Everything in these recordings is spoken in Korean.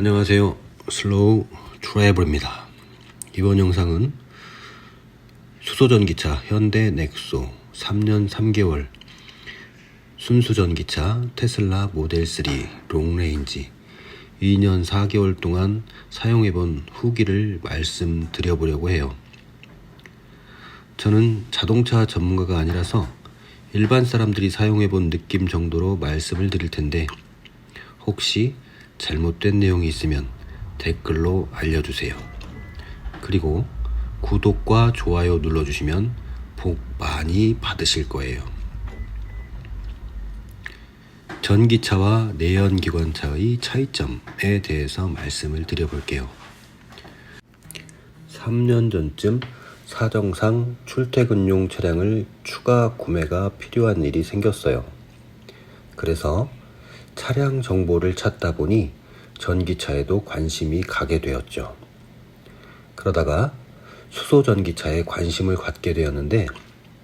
안녕하세요. 슬로우 트래블입니다. 이번 영상은 수소전기차 현대 넥소 3년 3개월, 순수전기차 테슬라 모델 3 롱레인지 2년 4개월 동안 사용해본 후기를 말씀드려보려고 해요. 저는 자동차 전문가가 아니라서 일반 사람들이 사용해본 느낌 정도로 말씀을 드릴 텐데, 혹시 잘못된 내용이 있으면 댓글로 알려주세요. 그리고 구독과 좋아요 눌러주시면 복 많이 받으실 거예요. 전기차와 내연기관차의 차이점에 대해서 말씀을 드려볼게요. 3년 전쯤 사정상 출퇴근용 차량을 추가 구매가 필요한 일이 생겼어요. 그래서 차량 정보를 찾다 보니 전기차에도 관심이 가게 되었죠. 그러다가 수소전기차에 관심을 갖게 되었는데,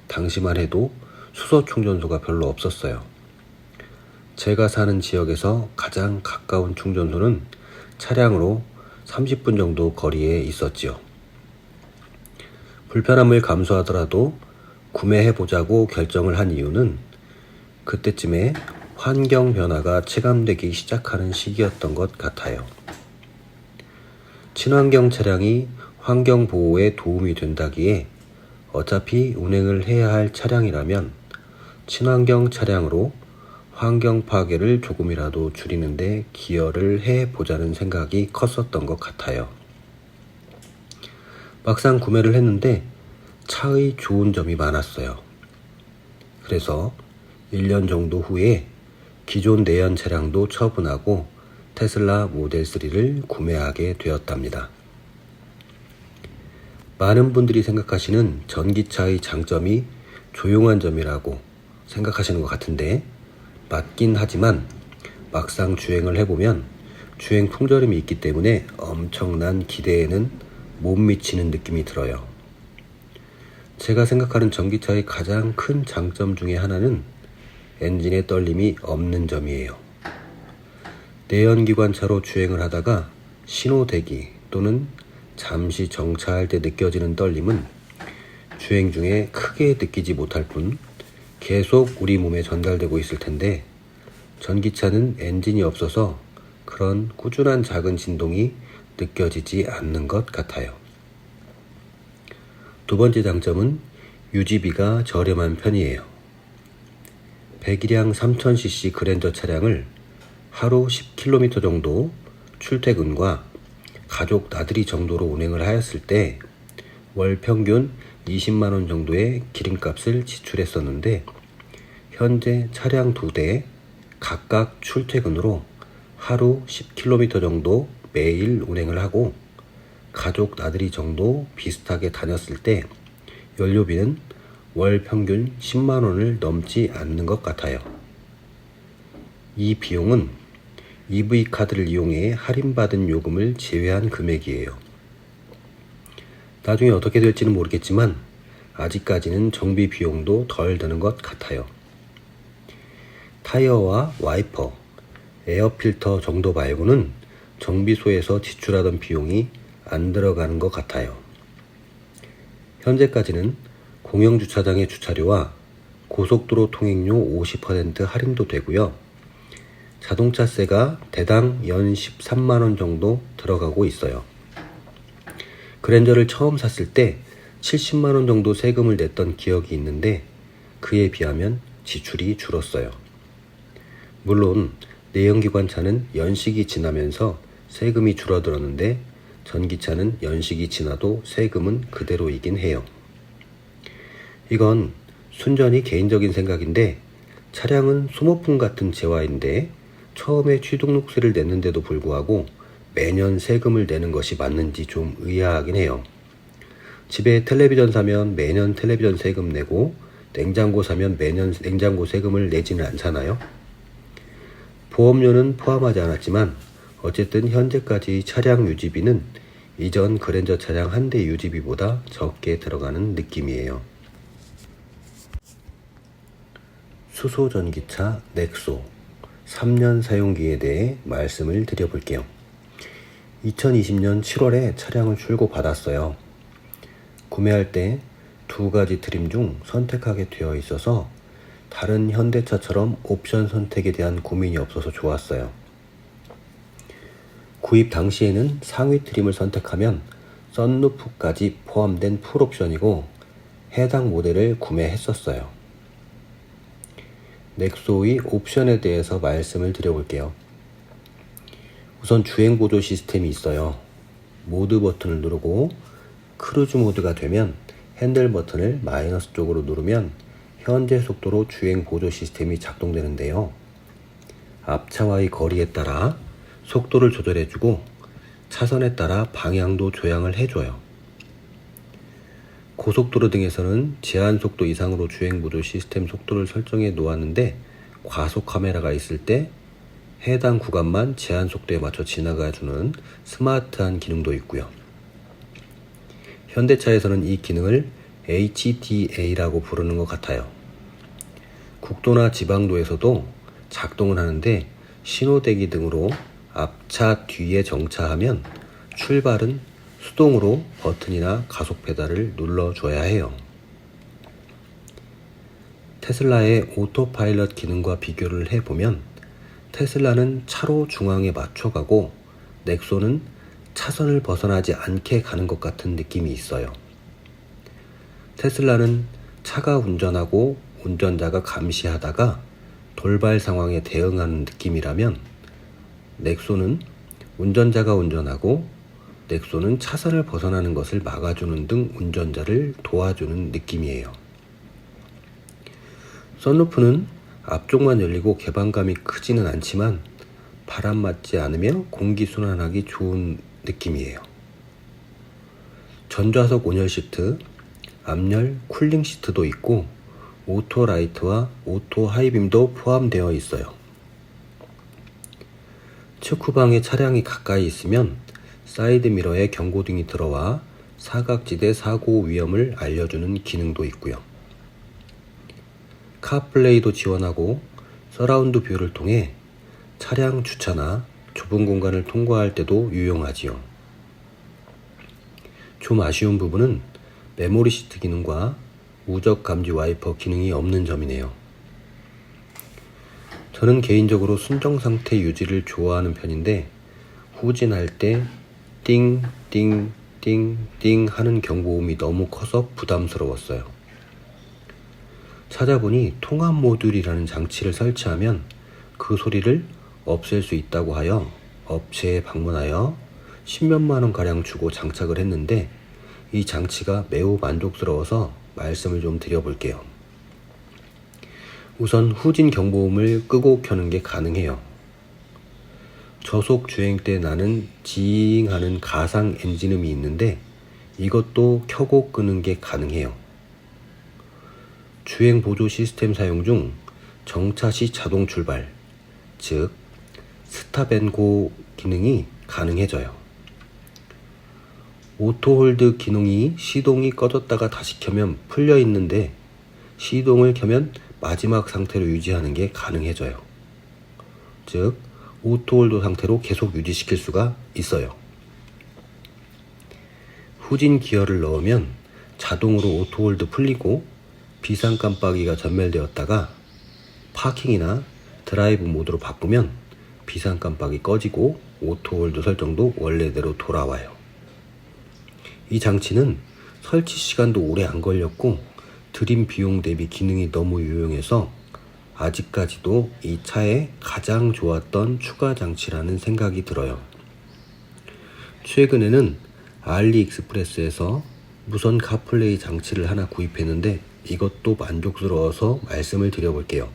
당시만 해도 수소 충전소가 별로 없었어요. 제가 사는 지역에서 가장 가까운 충전소는 차량으로 30분 정도 거리에 있었지요. 불편함을 감수하더라도 구매해보자고 결정을 한 이유는 그때쯤에 환경 변화가 체감되기 시작하는 시기였던 것 같아요. 친환경 차량이 환경 보호에 도움이 된다기에 어차피 운행을 해야 할 차량이라면 친환경 차량으로 환경 파괴를 조금이라도 줄이는데 기여를 해보자는 생각이 컸었던 것 같아요. 막상 구매를 했는데 차의 좋은 점이 많았어요. 그래서 1년 정도 후에 기존 내연 차량도 처분하고 테슬라 모델 3를 구매하게 되었답니다. 많은 분들이 생각하시는 전기차의 장점이 조용한 점이라고 생각하시는 것 같은데, 맞긴 하지만 막상 주행을 해보면 주행 풍절음이 있기 때문에 엄청난 기대에는 못 미치는 느낌이 들어요. 제가 생각하는 전기차의 가장 큰 장점 중에 하나는 엔진의 떨림이 없는 점이에요. 내연기관차로 주행을 하다가 신호 대기 또는 잠시 정차할 때 느껴지는 떨림은 주행 중에 크게 느끼지 못할 뿐 계속 우리 몸에 전달되고 있을 텐데, 전기차는 엔진이 없어서 그런 꾸준한 작은 진동이 느껴지지 않는 것 같아요. 두 번째 장점은 유지비가 저렴한 편이에요. 배기량 3000cc 그랜저 차량을 하루 10km 정도 출퇴근과 가족 나들이 정도로 운행을 하였을 때 월 평균 20만원 정도의 기름값을 지출했었는데, 현재 차량 2대 각각 출퇴근으로 하루 10km 정도 매일 운행을 하고 가족 나들이 정도 비슷하게 다녔을 때 연료비는 월 평균 10만원을 넘지 않는 것 같아요. 이 비용은 EV카드를 이용해 할인받은 요금을 제외한 금액이에요. 나중에 어떻게 될지는 모르겠지만 아직까지는 정비 비용도 덜 드는 것 같아요. 타이어와 와이퍼, 에어필터 정도 말고는 정비소에서 지출하던 비용이 안 들어가는 것 같아요. 현재까지는 공영주차장의 주차료와 고속도로 통행료 50% 할인도 되고요. 자동차세가 대당 연 13만원 정도 들어가고 있어요. 그랜저를 처음 샀을 때 70만원 정도 세금을 냈던 기억이 있는데, 그에 비하면 지출이 줄었어요. 물론 내연기관차는 연식이 지나면서 세금이 줄어들었는데, 전기차는 연식이 지나도 세금은 그대로이긴 해요. 이건 순전히 개인적인 생각인데, 차량은 소모품 같은 재화인데 처음에 취등록세를 냈는데도 불구하고 매년 세금을 내는 것이 맞는지 좀 의아하긴 해요. 집에 텔레비전 사면 매년 텔레비전 세금 내고, 냉장고 사면 매년 냉장고 세금을 내지는 않잖아요. 보험료는 포함하지 않았지만 어쨌든 현재까지 차량 유지비는 이전 그랜저 차량 한 대 유지비보다 적게 들어가는 느낌이에요. 수소전기차 넥소 3년 사용기에 대해 말씀을 드려볼게요. 2020년 7월에 차량을 출고받았어요. 구매할 때 2가지 트림 중 선택하게 되어 있어서 다른 현대차처럼 옵션 선택에 대한 고민이 없어서 좋았어요. 구입 당시에는 상위 트림을 선택하면 썬루프까지 포함된 풀옵션이고 해당 모델을 구매했었어요. 넥소의 옵션에 대해서 말씀을 드려볼게요. 우선 주행보조 시스템이 있어요. 모드 버튼을 누르고 크루즈 모드가 되면 핸들 버튼을 마이너스 쪽으로 누르면 현재 속도로 주행보조 시스템이 작동되는데요. 앞차와의 거리에 따라 속도를 조절해주고 차선에 따라 방향도 조향을 해줘요. 고속도로 등에서는 제한속도 이상으로 주행보조 시스템 속도를 설정해 놓았는데 과속 카메라가 있을 때 해당 구간만 제한속도에 맞춰 지나가주는 스마트한 기능도 있고요. 현대차에서는 이 기능을 HDA라고 부르는 것 같아요. 국도나 지방도에서도 작동을 하는데 신호대기 등으로 앞차 뒤에 정차하면 출발은 수동으로 버튼이나 가속 페달을 눌러줘야 해요. 테슬라의 오토파일럿 기능과 비교를 해보면 테슬라는 차로 중앙에 맞춰가고 넥소는 차선을 벗어나지 않게 가는 것 같은 느낌이 있어요. 테슬라는 차가 운전하고 운전자가 감시하다가 돌발 상황에 대응하는 느낌이라면 넥소는 운전자가 운전하고 넥소는 차선을 벗어나는 것을 막아주는 등 운전자를 도와주는 느낌이에요. 썬루프는 앞쪽만 열리고 개방감이 크지는 않지만 바람 맞지 않으며 공기 순환하기 좋은 느낌이에요. 전좌석 온열 시트, 앞열 쿨링 시트도 있고 오토 라이트와 오토 하이빔도 포함되어 있어요. 측후방에 차량이 가까이 있으면 사이드 미러에 경고등이 들어와 사각지대 사고 위험을 알려주는 기능도 있고요. 카플레이도 지원하고 서라운드 뷰를 통해 차량 주차나 좁은 공간을 통과할 때도 유용하지요. 좀 아쉬운 부분은 메모리 시트 기능과 우적 감지 와이퍼 기능이 없는 점이네요. 저는 개인적으로 순정 상태 유지를 좋아하는 편인데 후진할 때 띵, 띵, 띵, 띵 하는 경보음이 너무 커서 부담스러웠어요. 찾아보니 통합 모듈이라는 장치를 설치하면 그 소리를 없앨 수 있다고 하여 업체에 방문하여 10몇만 원가량 주고 장착을 했는데 이 장치가 매우 만족스러워서 말씀을 좀 드려볼게요. 우선 후진 경보음을 끄고 켜는 게 가능해요. 저속 주행 때 나는 지잉 하는 가상 엔진음이 있는데 이것도 켜고 끄는 게 가능해요. 주행 보조 시스템 사용 중 정차 시 자동 출발, 즉 스탑 앤 고 기능이 가능해져요. 오토홀드 기능이 시동이 꺼졌다가 다시 켜면 풀려 있는데 시동을 켜면 마지막 상태로 유지하는 게 가능해져요. 즉 오토홀드 상태로 계속 유지시킬 수가 있어요. 후진 기어를 넣으면 자동으로 오토홀드 풀리고 비상 깜빡이가 전멸되었다가 파킹이나 드라이브 모드로 바꾸면 비상 깜빡이 꺼지고 오토홀드 설정도 원래대로 돌아와요. 이 장치는 설치 시간도 오래 안 걸렸고 들인 비용 대비 기능이 너무 유용해서 아직까지도 이 차에 가장 좋았던 추가 장치라는 생각이 들어요. 최근에는 알리익스프레스에서 무선 카플레이 장치를 하나 구입했는데 이것도 만족스러워서 말씀을 드려볼게요.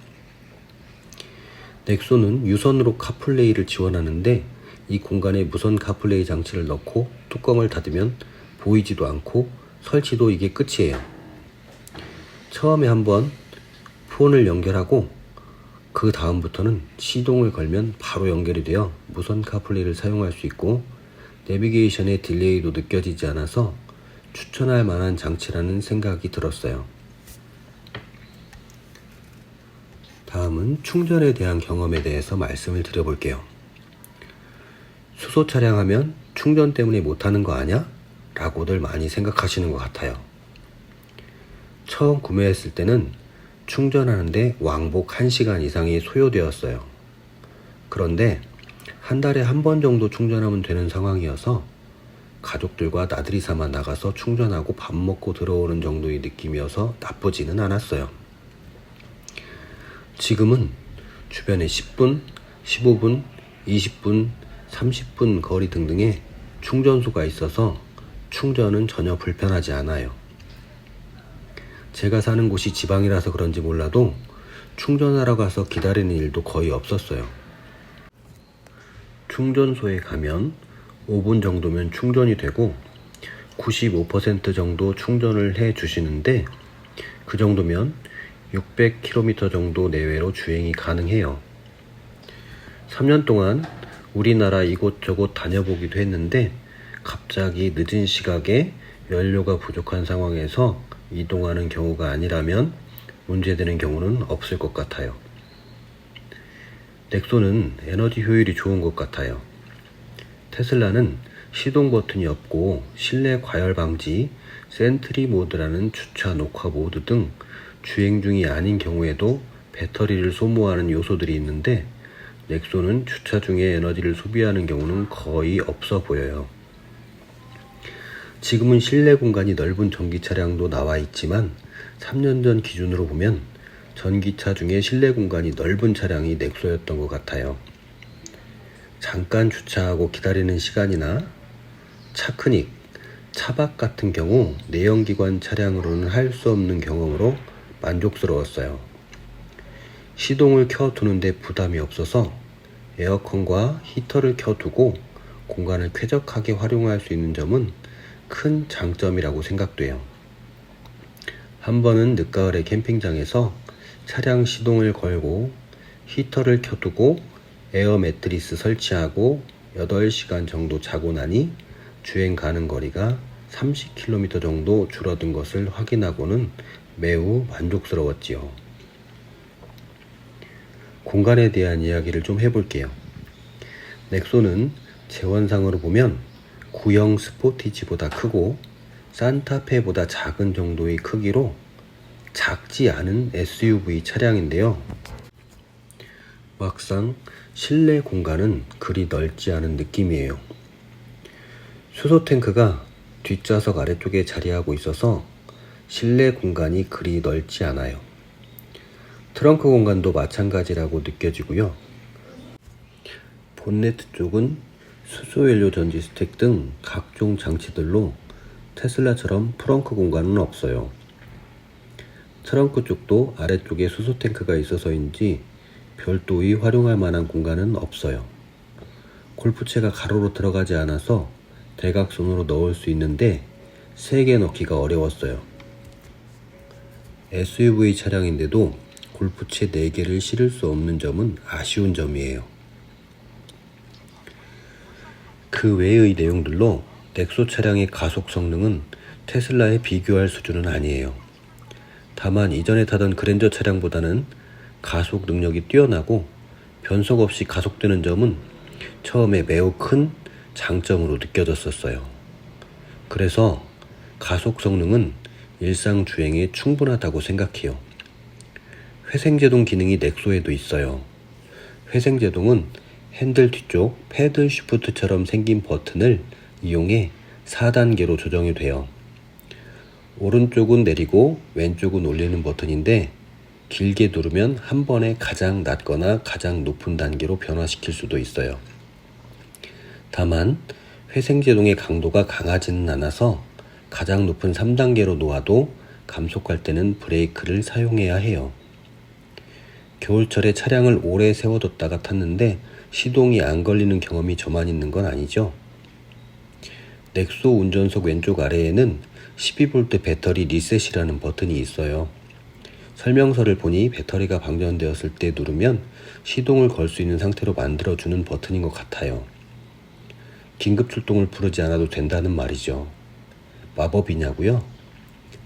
넥소는 유선으로 카플레이를 지원하는데 이 공간에 무선 카플레이 장치를 넣고 뚜껑을 닫으면 보이지도 않고 설치도 이게 끝이에요. 처음에 한번 폰을 연결하고 그 다음부터는 시동을 걸면 바로 연결이 되어 무선 카플레이를 사용할 수 있고 내비게이션의 딜레이도 느껴지지 않아서 추천할 만한 장치라는 생각이 들었어요. 다음은 충전에 대한 경험에 대해서 말씀을 드려볼게요. 수소 차량 하면 충전 때문에 못하는 거 아냐? 라고들 많이 생각하시는 것 같아요. 처음 구매했을 때는 충전하는데 왕복 1시간 이상이 소요되었어요. 그런데 한 달에 한 번 정도 충전하면 되는 상황이어서 가족들과 나들이 삼아 나가서 충전하고 밥 먹고 들어오는 정도의 느낌이어서 나쁘지는 않았어요. 지금은 주변에 10분, 15분, 20분, 30분 거리 등등의 충전소가 있어서 충전은 전혀 불편하지 않아요. 제가 사는 곳이 지방이라서 그런지 몰라도 충전하러 가서 기다리는 일도 거의 없었어요. 충전소에 가면 5분 정도면 충전이 되고 95% 정도 충전을 해 주시는데 그 정도면 600km 정도 내외로 주행이 가능해요. 3년 동안 우리나라 이곳저곳 다녀보기도 했는데 갑자기 늦은 시각에 연료가 부족한 상황에서 이동하는 경우가 아니라면 문제되는 경우는 없을 것 같아요. 넥소는 에너지 효율이 좋은 것 같아요. 테슬라는 시동 버튼이 없고 실내 과열 방지, 센트리 모드라는 주차 녹화 모드 등 주행 중이 아닌 경우에도 배터리를 소모하는 요소들이 있는데 넥소는 주차 중에 에너지를 소비하는 경우는 거의 없어 보여요. 지금은 실내 공간이 넓은 전기 차량도 나와 있지만 3년 전 기준으로 보면 전기차 중에 실내 공간이 넓은 차량이 넥소였던 것 같아요. 잠깐 주차하고 기다리는 시간이나 차크닉, 차박 같은 경우 내연기관 차량으로는 할 수 없는 경험으로 만족스러웠어요. 시동을 켜두는데 부담이 없어서 에어컨과 히터를 켜두고 공간을 쾌적하게 활용할 수 있는 점은 큰 장점이라고 생각돼요. 한 번은 늦가을에 캠핑장에서 차량 시동을 걸고 히터를 켜두고 에어 매트리스 설치하고 8시간 정도 자고 나니 주행 가는 거리가 30km 정도 줄어든 것을 확인하고는 매우 만족스러웠지요. 공간에 대한 이야기를 좀 해볼게요. 넥소는 재원상으로 보면 구형 스포티지보다 크고 산타페보다 작은 정도의 크기로 작지 않은 SUV 차량인데요. 막상 실내 공간은 그리 넓지 않은 느낌이에요. 수소 탱크가 뒷좌석 아래쪽에 자리하고 있어서 실내 공간이 그리 넓지 않아요. 트렁크 공간도 마찬가지라고 느껴지고요. 본네트 쪽은 수소연료 전지 스택 등 각종 장치들로 테슬라처럼 트렁크 공간은 없어요. 트렁크 쪽도 아래쪽에 수소 탱크가 있어서인지 별도의 활용할 만한 공간은 없어요. 골프채가 가로로 들어가지 않아서 대각선으로 넣을 수 있는데 3개 넣기가 어려웠어요. SUV 차량인데도 골프채 4개를 실을 수 없는 점은 아쉬운 점이에요. 그 외의 내용들로 넥소 차량의 가속 성능은 테슬라에 비교할 수준은 아니에요. 다만 이전에 타던 그랜저 차량보다는 가속 능력이 뛰어나고 변속 없이 가속되는 점은 처음에 매우 큰 장점으로 느껴졌었어요. 그래서 가속 성능은 일상 주행에 충분하다고 생각해요. 회생제동 기능이 넥소에도 있어요. 회생제동은 핸들 뒤쪽 패들 쉬프트처럼 생긴 버튼을 이용해 4단계로 조정이 돼요. 오른쪽은 내리고 왼쪽은 올리는 버튼인데 길게 누르면 한 번에 가장 낮거나 가장 높은 단계로 변화시킬 수도 있어요. 다만 회생제동의 강도가 강하지는 않아서 가장 높은 3단계로 놓아도 감속할 때는 브레이크를 사용해야 해요. 겨울철에 차량을 오래 세워뒀다가 탔는데 시동이 안 걸리는 경험이 저만 있는 건 아니죠? 넥소 운전석 왼쪽 아래에는 12V 배터리 리셋이라는 버튼이 있어요. 설명서를 보니 배터리가 방전되었을 때 누르면 시동을 걸 수 있는 상태로 만들어주는 버튼인 것 같아요. 긴급 출동을 부르지 않아도 된다는 말이죠. 마법이냐고요?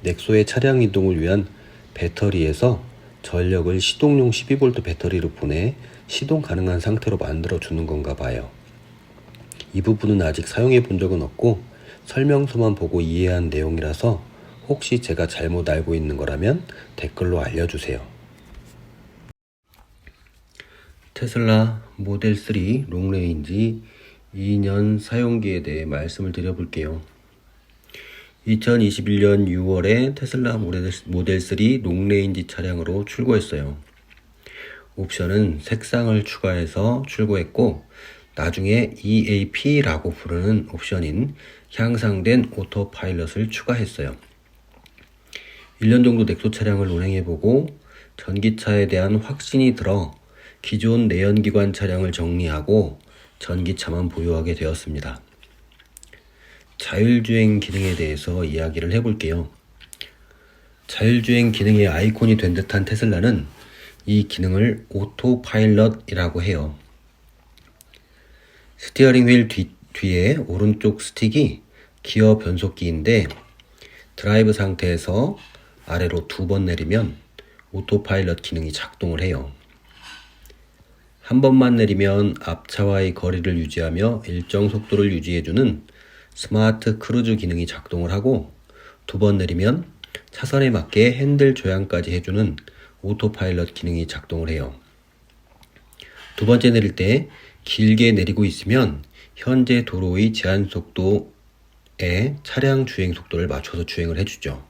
넥소의 차량 이동을 위한 배터리에서 전력을 시동용 12V 배터리로 보내 시동 가능한 상태로 만들어주는 건가 봐요. 이 부분은 아직 사용해 본 적은 없고 설명서만 보고 이해한 내용이라서 혹시 제가 잘못 알고 있는 거라면 댓글로 알려주세요. 테슬라 모델 3 롱레인지 2년 사용기에 대해 말씀을 드려볼게요. 2021년 6월에 테슬라 모델 3 롱레인지 차량으로 출고했어요. 옵션은 색상을 추가해서 출고했고 나중에 EAP라고 부르는 옵션인 향상된 오토파일럿을 추가했어요. 1년 정도 넥소 차량을 운행해보고 전기차에 대한 확신이 들어 기존 내연기관 차량을 정리하고 전기차만 보유하게 되었습니다. 자율주행 기능에 대해서 이야기를 해볼게요. 자율주행 기능의 아이콘이 된 듯한 테슬라는 이 기능을 오토파일럿이라고 해요. 스티어링 휠 뒤에 오른쪽 스틱이 기어 변속기인데 드라이브 상태에서 아래로 2번 내리면 오토파일럿 기능이 작동을 해요. 한 번만 내리면 앞차와의 거리를 유지하며 일정 속도를 유지해주는 스마트 크루즈 기능이 작동을 하고 2번 내리면 차선에 맞게 핸들 조향까지 해주는 오토파일럿 기능이 작동을 해요. 2번째 내릴 때 길게 내리고 있으면 현재 도로의 제한 속도에 차량 주행 속도를 맞춰서 주행을 해주죠.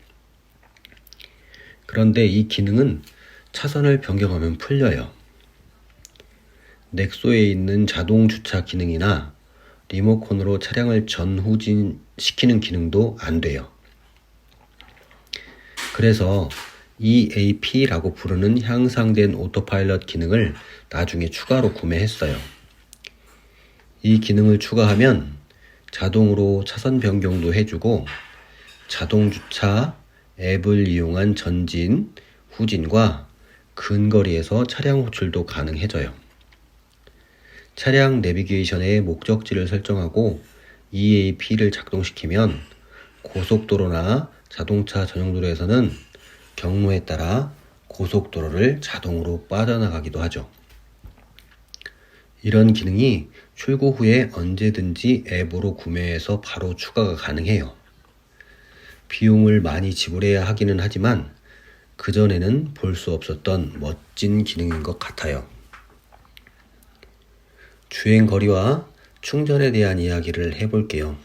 그런데 이 기능은 차선을 변경하면 풀려요. 넥소에 있는 자동 주차 기능이나 리모컨으로 차량을 전후진시키는 기능도 안 돼요. 그래서 EAP라고 부르는 향상된 오토파일럿 기능을 나중에 추가로 구매했어요. 이 기능을 추가하면 자동으로 차선 변경도 해주고 자동 주차 앱을 이용한 전진, 후진과 근거리에서 차량 호출도 가능해져요. 차량 내비게이션에 목적지를 설정하고 EAP를 작동시키면 고속도로나 자동차 전용도로에서는 경로에 따라 고속도로를 자동으로 빠져나가기도 하죠. 이런 기능이 출고 후에 언제든지 앱으로 구매해서 바로 추가가 가능해요. 비용을 많이 지불해야 하기는 하지만 그전에는 볼 수 없었던 멋진 기능인 것 같아요. 주행 거리와 충전에 대한 이야기를 해볼게요.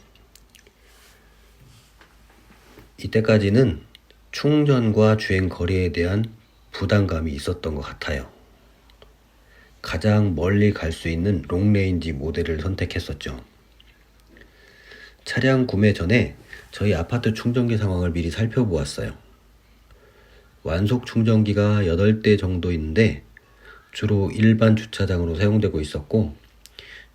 이때까지는 충전과 주행 거리에 대한 부담감이 있었던 것 같아요. 가장 멀리 갈 수 있는 롱레인지 모델을 선택했었죠. 차량 구매 전에 저희 아파트 충전기 상황을 미리 살펴보았어요. 완속 충전기가 8대 정도 있는데 주로 일반 주차장으로 사용되고 있었고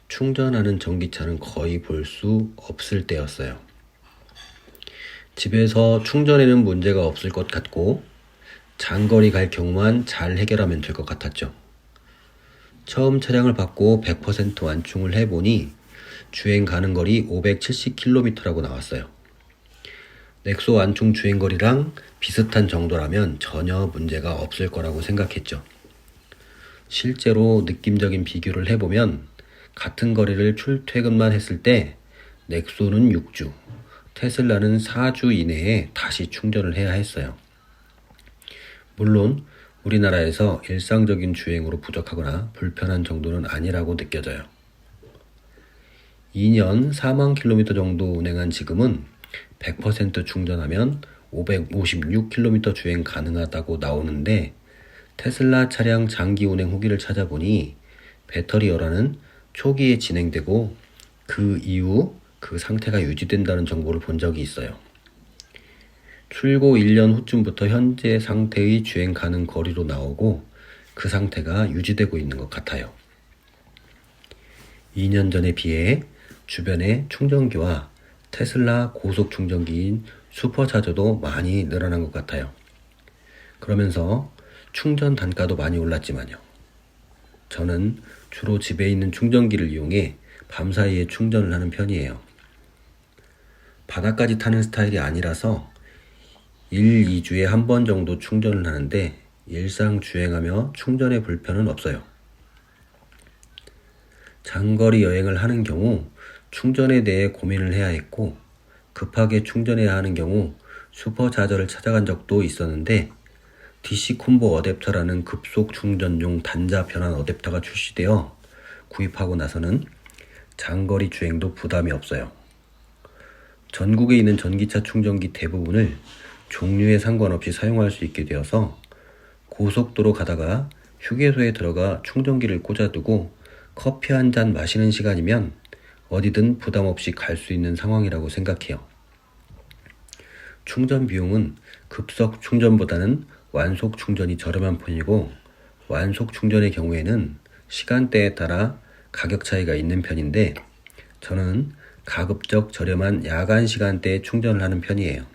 충전하는 전기차는 거의 볼 수 없을 때였어요. 집에서 충전에는 문제가 없을 것 같고 장거리 갈 경우만 잘 해결하면 될 것 같았죠. 처음 차량을 받고 100% 완충을 해보니 주행 가는 거리 570km라고 나왔어요. 넥소 완충 주행거리랑 비슷한 정도라면 전혀 문제가 없을 거라고 생각했죠. 실제로 느낌적인 비교를 해보면 같은 거리를 출퇴근만 했을 때 넥소는 6주, 테슬라는 4주 이내에 다시 충전을 해야 했어요. 물론 우리나라에서 일상적인 주행으로 부족하거나 불편한 정도는 아니라고 느껴져요. 2년 4만 킬로미터 정도 운행한 지금은 100% 충전하면 556km 주행 가능하다고 나오는데 테슬라 차량 장기 운행 후기를 찾아보니 배터리 열환은 초기에 진행되고 그 이후 그 상태가 유지된다는 정보를 본 적이 있어요. 출고 1년 후쯤부터 현재 상태의 주행 가능 거리로 나오고 그 상태가 유지되고 있는 것 같아요. 2년 전에 비해 주변에 충전기와 테슬라 고속 충전기인 슈퍼차저도 많이 늘어난 것 같아요. 그러면서 충전 단가도 많이 올랐지만요. 저는 주로 집에 있는 충전기를 이용해 밤사이에 충전을 하는 편이에요. 바다까지 타는 스타일이 아니라서 1, 2주에 한 번 정도 충전을 하는데 일상 주행하며 충전의 불편은 없어요. 장거리 여행을 하는 경우 충전에 대해 고민을 해야 했고 급하게 충전해야 하는 경우 슈퍼차저를 찾아간 적도 있었는데 DC 콤보 어댑터라는 급속 충전용 단자 변환 어댑터가 출시되어 구입하고 나서는 장거리 주행도 부담이 없어요. 전국에 있는 전기차 충전기 대부분을 종류에 상관없이 사용할 수 있게 되어서 고속도로 가다가 휴게소에 들어가 충전기를 꽂아두고 커피 한 잔 마시는 시간이면 어디든 부담 없이 갈 수 있는 상황이라고 생각해요. 충전 비용은 급속 충전보다는 완속 충전이 저렴한 편이고 완속 충전의 경우에는 시간대에 따라 가격 차이가 있는 편인데 저는 가급적 저렴한 야간 시간대에 충전을 하는 편이에요.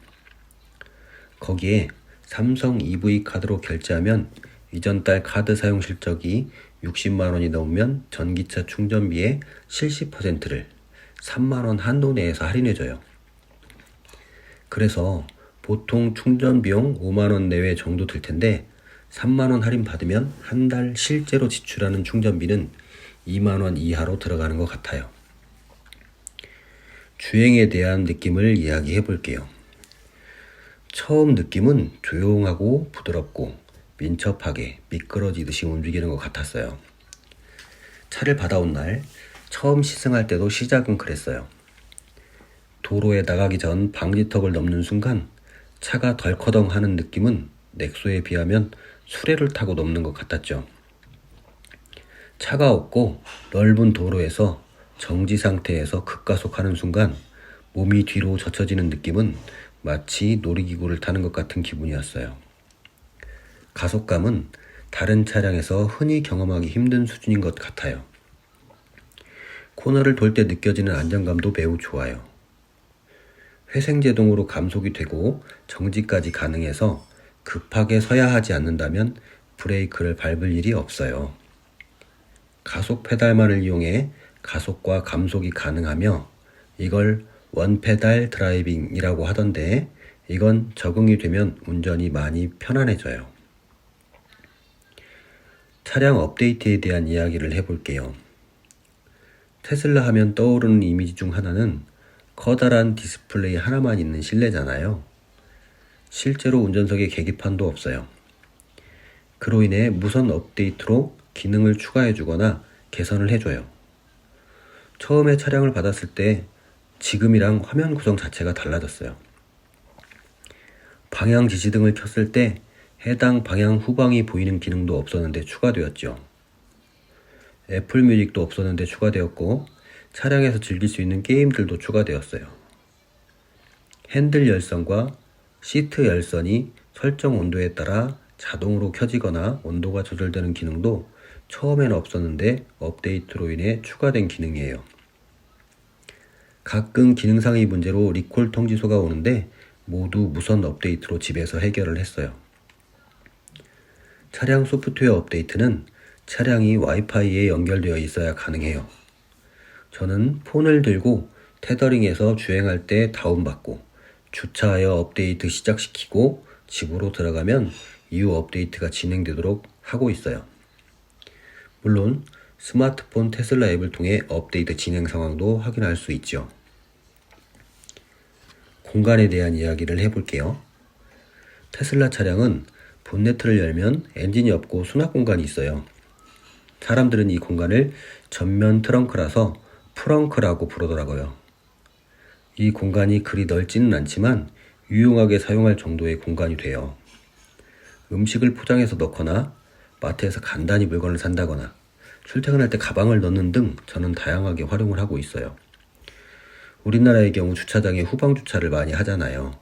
거기에 삼성 EV 카드로 결제하면 이전 달 카드 사용 실적이 60만 원이 넘으면 전기차 충전비의 70%를 3만 원 한도 내에서 할인해줘요. 그래서 보통 충전 비용 5만 원 내외 정도 들 텐데 3만 원 할인 받으면 한 달 실제로 지출하는 충전비는 2만 원 이하로 들어가는 것 같아요. 주행에 대한 느낌을 이야기해 볼게요. 처음 느낌은 조용하고 부드럽고 민첩하게 미끄러지듯이 움직이는 것 같았어요. 차를 받아온 날 처음 시승할 때도 시작은 그랬어요. 도로에 나가기 전 방지턱을 넘는 순간 차가 덜커덩 하는 느낌은 넥소에 비하면 수레를 타고 넘는 것 같았죠. 차가 없고 넓은 도로에서 정지 상태에서 급가속하는 순간 몸이 뒤로 젖혀지는 느낌은 마치 놀이기구를 타는 것 같은 기분이었어요. 가속감은 다른 차량에서 흔히 경험하기 힘든 수준인 것 같아요. 코너를 돌 때 느껴지는 안정감도 매우 좋아요. 회생제동으로 감속이 되고 정지까지 가능해서 급하게 서야 하지 않는다면 브레이크를 밟을 일이 없어요. 가속 페달만을 이용해 가속과 감속이 가능하며 이걸 원페달 드라이빙이라고 하던데 이건 적응이 되면 운전이 많이 편안해져요. 차량 업데이트에 대한 이야기를 해볼게요. 테슬라 하면 떠오르는 이미지 중 하나는 커다란 디스플레이 하나만 있는 실내잖아요. 실제로 운전석에 계기판도 없어요. 그로 인해 무선 업데이트로 기능을 추가해주거나 개선을 해줘요. 처음에 차량을 받았을 때 지금이랑 화면 구성 자체가 달라졌어요. 방향 지시등을 켰을 때 해당 방향 후방이 보이는 기능도 없었는데 추가되었죠. 애플 뮤직도 없었는데 추가되었고 차량에서 즐길 수 있는 게임들도 추가되었어요. 핸들 열선과 시트 열선이 설정 온도에 따라 자동으로 켜지거나 온도가 조절되는 기능도 처음에는 없었는데 업데이트로 인해 추가된 기능이에요. 가끔 기능상의 문제로 리콜 통지소가 오는데 모두 무선 업데이트로 집에서 해결을 했어요. 차량 소프트웨어 업데이트는 차량이 와이파이에 연결되어 있어야 가능해요. 저는 폰을 들고 테더링해서 주행할 때 다운받고 주차하여 업데이트 시작시키고 집으로 들어가면 이후 업데이트가 진행되도록 하고 있어요. 물론 스마트폰 테슬라 앱을 통해 업데이트 진행 상황도 확인할 수 있죠. 공간에 대한 이야기를 해볼게요. 테슬라 차량은 본네트를 열면 엔진이 없고 수납 공간이 있어요. 사람들은 이 공간을 전면 트렁크라서 프렁크라고 부르더라고요. 이 공간이 그리 넓지는 않지만 유용하게 사용할 정도의 공간이 돼요. 음식을 포장해서 넣거나 마트에서 간단히 물건을 산다거나 출퇴근할 때 가방을 넣는 등 저는 다양하게 활용을 하고 있어요. 우리나라의 경우 주차장에 후방 주차를 많이 하잖아요.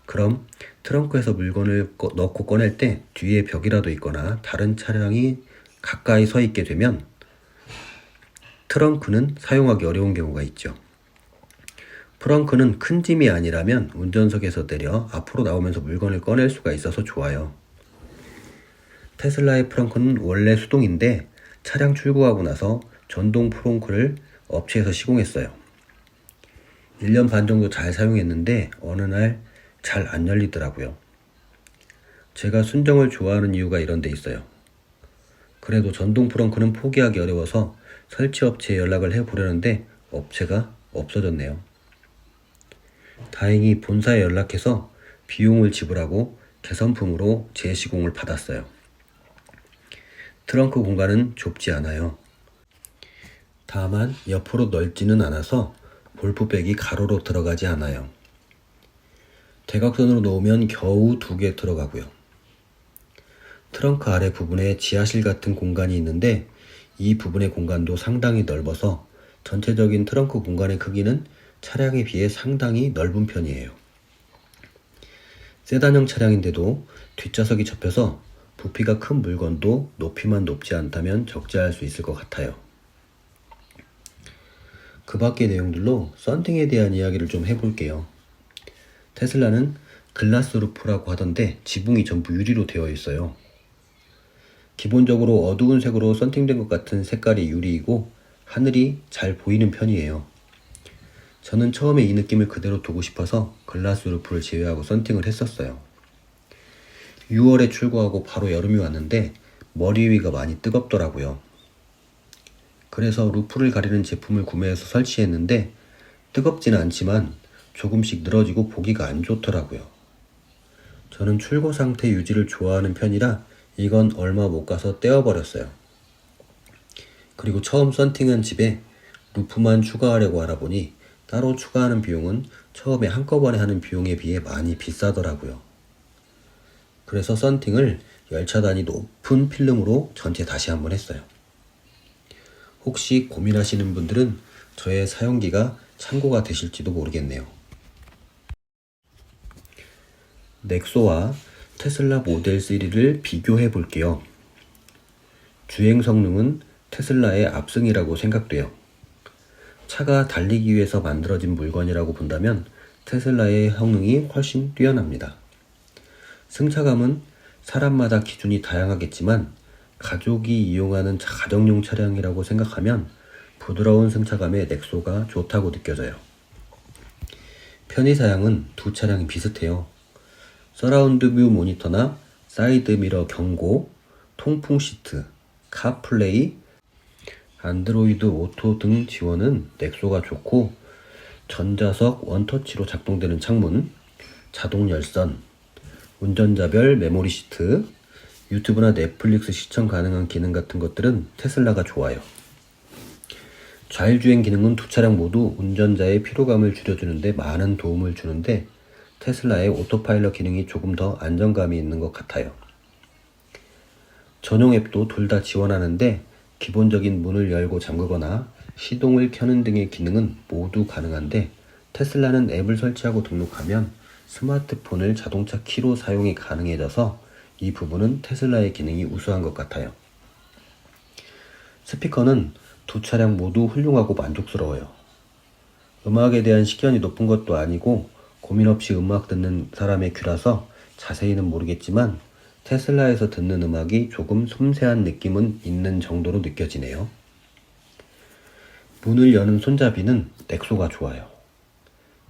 그럼 트렁크에서 물건을 넣고 꺼낼 때 뒤에 벽이라도 있거나 다른 차량이 가까이 서 있게 되면 트렁크는 사용하기 어려운 경우가 있죠. 프렁크는 큰 짐이 아니라면 운전석에서 내려 앞으로 나오면서 물건을 꺼낼 수가 있어서 좋아요. 테슬라의 프렁크는 원래 수동인데 차량 출고하고 나서 전동 프렁크를 업체에서 시공했어요. 1년 반 정도 잘 사용했는데 어느 날 잘 안 열리더라고요. 제가 순정을 좋아하는 이유가 이런 데 있어요. 그래도 전동 프렁크는 포기하기 어려워서 설치업체에 연락을 해보려는데 업체가 없어졌네요. 다행히 본사에 연락해서 비용을 지불하고 개선품으로 재시공을 받았어요. 트렁크 공간은 좁지 않아요. 다만 옆으로 넓지는 않아서 볼프백이 가로로 들어가지 않아요. 대각선으로 놓으면 겨우 2개 들어가고요. 트렁크 아래 부분에 지하실 같은 공간이 있는데 이 부분의 공간도 상당히 넓어서 전체적인 트렁크 공간의 크기는 차량에 비해 상당히 넓은 편이에요. 세단형 차량인데도 뒷좌석이 접혀서 부피가 큰 물건도 높이만 높지 않다면 적재할 수 있을 것 같아요. 그 밖의 내용들로 썬팅에 대한 이야기를 좀 해볼게요. 테슬라는 글라스 루프라고 하던데 지붕이 전부 유리로 되어 있어요. 기본적으로 어두운 색으로 썬팅된 것 같은 색깔이 유리이고 하늘이 잘 보이는 편이에요. 저는 처음에 이 느낌을 그대로 두고 싶어서 글라스 루프를 제외하고 썬팅을 했었어요. 6월에 출고하고 바로 여름이 왔는데 머리 위가 많이 뜨겁더라고요. 그래서 루프를 가리는 제품을 구매해서 설치했는데 뜨겁지는 않지만 조금씩 늘어지고 보기가 안 좋더라고요. 저는 출고 상태 유지를 좋아하는 편이라 이건 얼마 못 가서 떼어버렸어요. 그리고 처음 썬팅한 집에 루프만 추가하려고 알아보니 따로 추가하는 비용은 처음에 한꺼번에 하는 비용에 비해 많이 비싸더라고요. 그래서 썬팅을 열차 단위 높은 필름으로 전체 다시 한번 했어요. 혹시 고민하시는 분들은 저의 사용기가 참고가 되실지도 모르겠네요. 넥소와 테슬라 모델 3를 비교해 볼게요. 주행 성능은 테슬라의 압승이라고 생각돼요. 차가 달리기 위해서 만들어진 물건이라고 본다면 테슬라의 성능이 훨씬 뛰어납니다. 승차감은 사람마다 기준이 다양하겠지만 가족이 이용하는 가정용 차량이라고 생각하면 부드러운 승차감의 넥소가 좋다고 느껴져요. 편의사양은 두 차량이 비슷해요. 서라운드 뷰 모니터나 사이드 미러 경고, 통풍 시트, 카플레이, 안드로이드 오토 등 지원은 넥소가 좋고 전자석 원터치로 작동되는 창문, 자동 열선, 운전자별 메모리 시트, 유튜브나 넷플릭스 시청 가능한 기능 같은 것들은 테슬라가 좋아요. 좌일주행 기능은 두 차량 모두 운전자의 피로감을 줄여주는데 많은 도움을 주는데 테슬라의 오토파일럿 기능이 조금 더 안정감이 있는 것 같아요. 전용 앱도 둘 다 지원하는데 기본적인 문을 열고 잠그거나 시동을 켜는 등의 기능은 모두 가능한데 테슬라는 앱을 설치하고 등록하면 스마트폰을 자동차 키로 사용이 가능해져서 이 부분은 테슬라의 기능이 우수한 것 같아요. 스피커는 두 차량 모두 훌륭하고 만족스러워요. 음악에 대한 식견이 높은 것도 아니고 고민 없이 음악 듣는 사람의 귀라서 자세히는 모르겠지만 테슬라에서 듣는 음악이 조금 섬세한 느낌은 있는 정도로 느껴지네요. 문을 여는 손잡이는 넥소가 좋아요.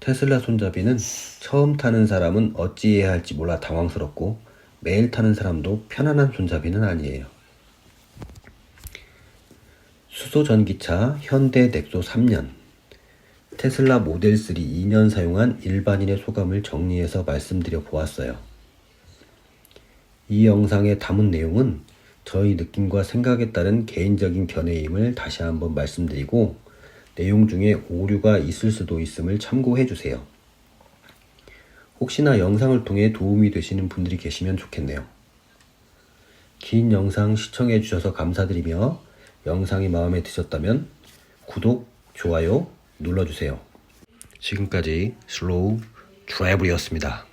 테슬라 손잡이는 처음 타는 사람은 어찌해야 할지 몰라 당황스럽고 매일 타는 사람도 편안한 손잡이는 아니에요. 수소 전기차 현대 넥소 3년, 테슬라 모델 3 2년 사용한 일반인의 소감을 정리해서 말씀드려 보았어요. 이 영상에 담은 내용은 저희 느낌과 생각에 따른 개인적인 견해임을 다시 한번 말씀드리고 내용 중에 오류가 있을 수도 있음을 참고해 주세요. 혹시나 영상을 통해 도움이 되시는 분들이 계시면 좋겠네요. 긴 영상 시청해 주셔서 감사드리며 영상이 마음에 드셨다면 구독, 좋아요 눌러주세요. 지금까지 슬로우 드라이브였습니다.